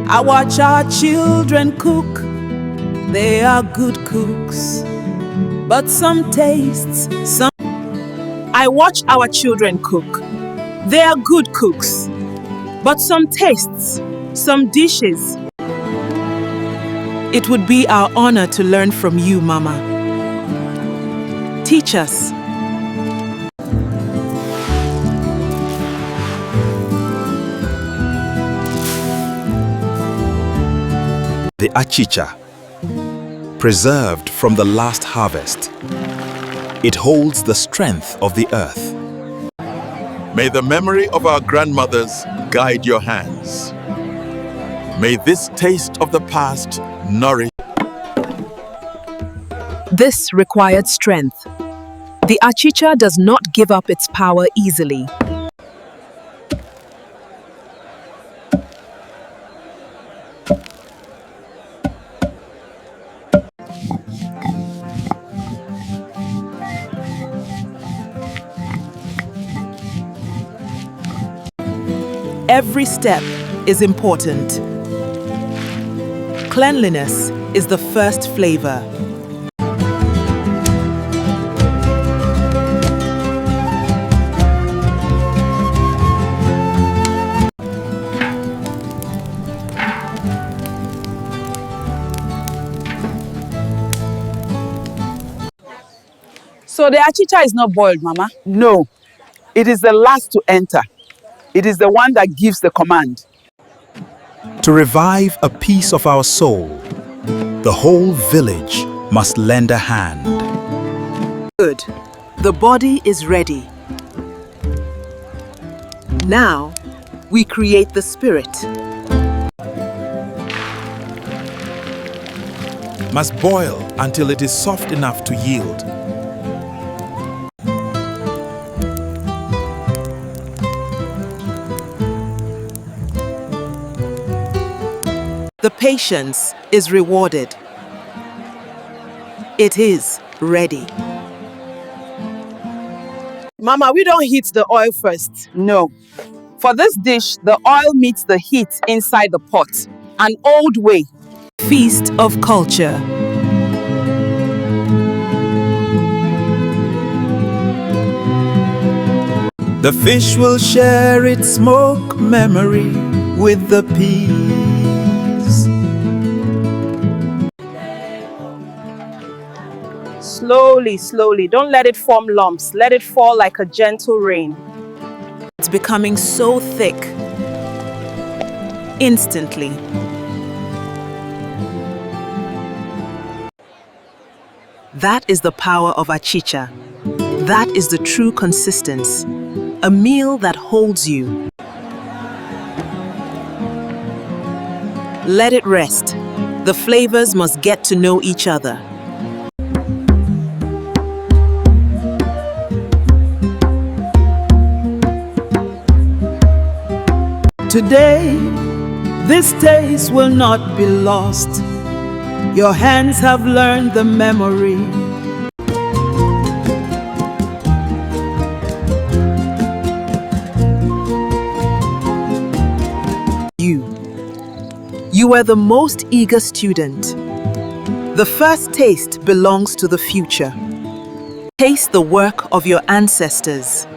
I watch our children cook. They are good cooks, but some tastes, some... I watch our children cook. They are good cooks, but some tastes, some dishes. It would be our honor to learn from you, Mama. Teach us. The Achicha, preserved from the last harvest. It holds the strength of the earth. May the memory of our grandmothers guide your hands. May this taste of the past nourish. This required strength. The Achicha does not give up its power easily. Every step is important. Cleanliness is the first flavor. So the Achicha is not boiled, Mama? No, it is the last to enter. It is the one that gives the command. To revive a piece of our soul, the whole village must lend a hand. Good. The body is ready. Now, we create the spirit. Must boil until it is soft enough to yield. The patience is rewarded. It is ready. Mama, we don't heat the oil first. No. For this dish, the oil meets the heat inside the pot. An old way. Feast of culture. The fish will share its smoke memory with the peas. Slowly, slowly. Don't let it form lumps. Let it fall like a gentle rain. It's becoming so thick. Instantly. That is the power of Achicha. That is the true consistency. A meal that holds you. Let it rest. The flavors must get to know each other. Today, this taste will not be lost. Your hands have learned the memory. You were the most eager student. The first taste belongs to the future. Taste the work of your ancestors.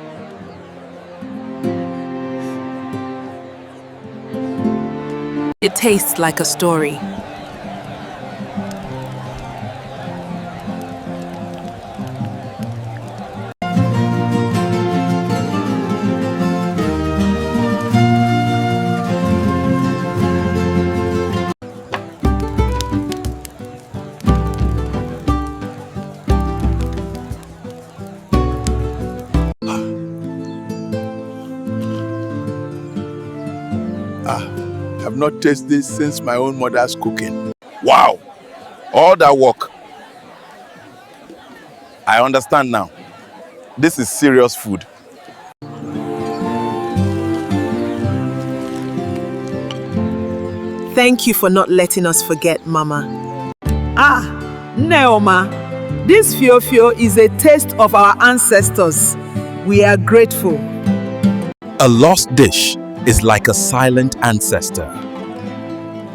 It tastes like a story. I've not tasted this since my own mother's cooking. Wow! All that work. I understand now. This is serious food. Thank you for not letting us forget, Mama. Nne Oma, this Fiofio is a taste of our ancestors. We are grateful. A lost dish is like a silent ancestor.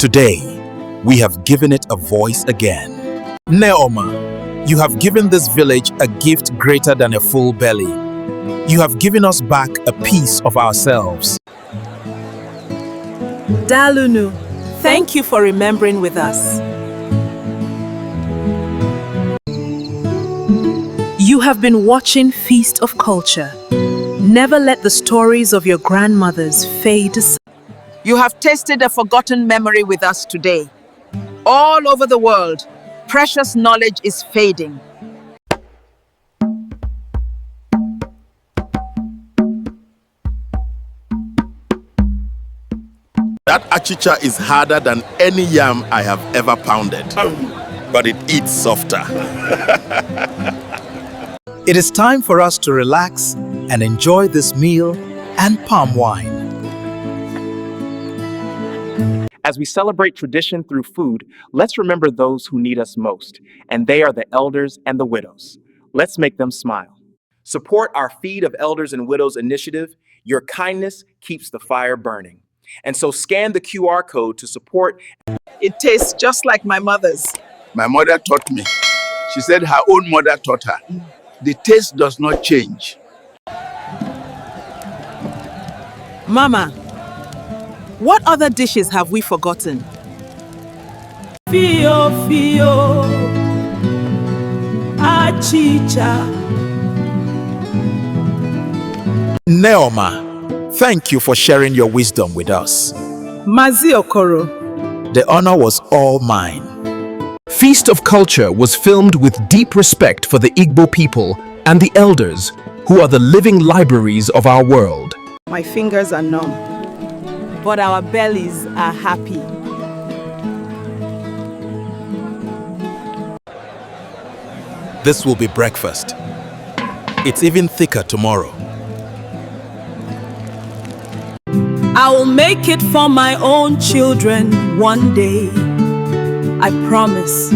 Today, we have given it a voice again. Nne Oma, you have given this village a gift greater than a full belly. You have given us back a piece of ourselves. Daalụ, thank you for remembering with us. You have been watching Feast of Culture. Never let the stories of your grandmothers fade aside. You have tasted a forgotten memory with us today. All over the world, precious knowledge is fading. That achicha is harder than any yam I have ever pounded, but it eats softer. It is time for us to relax and enjoy this meal and palm wine. As we celebrate tradition through food, let's remember those who need us most, and they are the elders and the widows. Let's make them smile. Support our Feed of Elders and Widows initiative. Your kindness keeps the fire burning. And so scan the QR code to support. It tastes just like my mother's. My mother taught me. She said her own mother taught her. The taste does not change. Mama, what other dishes have we forgotten? Fio-Fio, Achicha. Nne Oma, thank you for sharing your wisdom with us. Mazi Okoro. The honor was all mine. Feast of Culture was filmed with deep respect for the Igbo people and the elders, who are the living libraries of our world. My fingers are numb, But our bellies are happy. This will be breakfast. It's even thicker tomorrow. I will make it for my own children one day. I promise.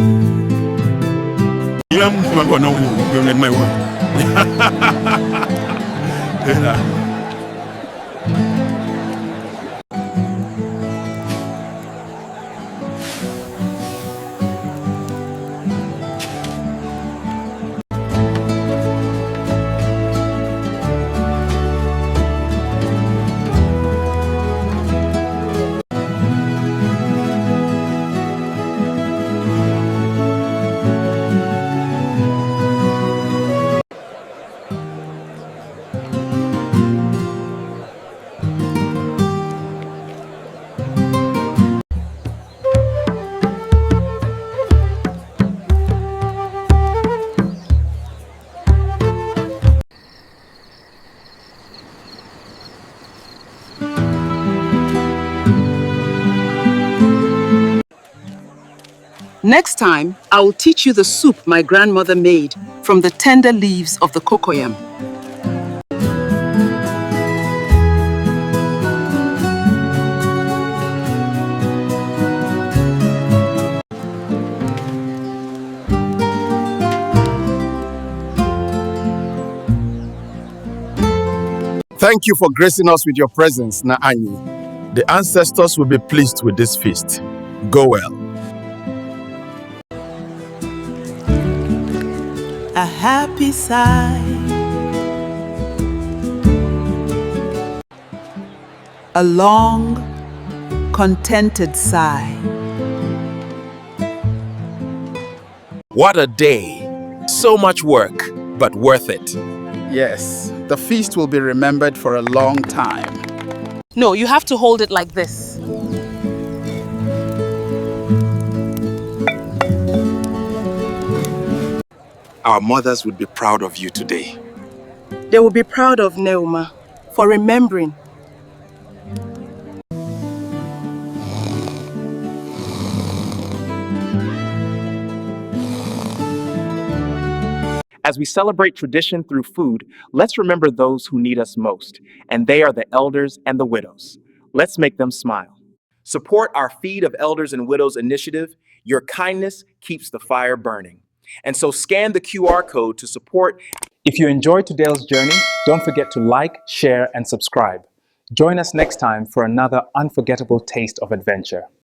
Next time, I will teach you the soup my grandmother made from the tender leaves of the cocoyam. Thank you for gracing us with your presence, Naanyi. The ancestors will be pleased with this feast. Go well. A happy sigh. A long, contented sigh. What a day! So much work, but worth it. Yes, the feast will be remembered for a long time. No, you have to hold it like this. Our mothers would be proud of you today. They will be proud of Nne Oma for remembering. As we celebrate tradition through food, let's remember those who need us most, and they are the elders and the widows. Let's make them smile. Support our Feed of Elders and Widows initiative. Your kindness keeps the fire burning. And so scan the QR code to support. If you enjoyed today's journey, don't forget to like, share, and subscribe. Join us next time for another unforgettable taste of adventure.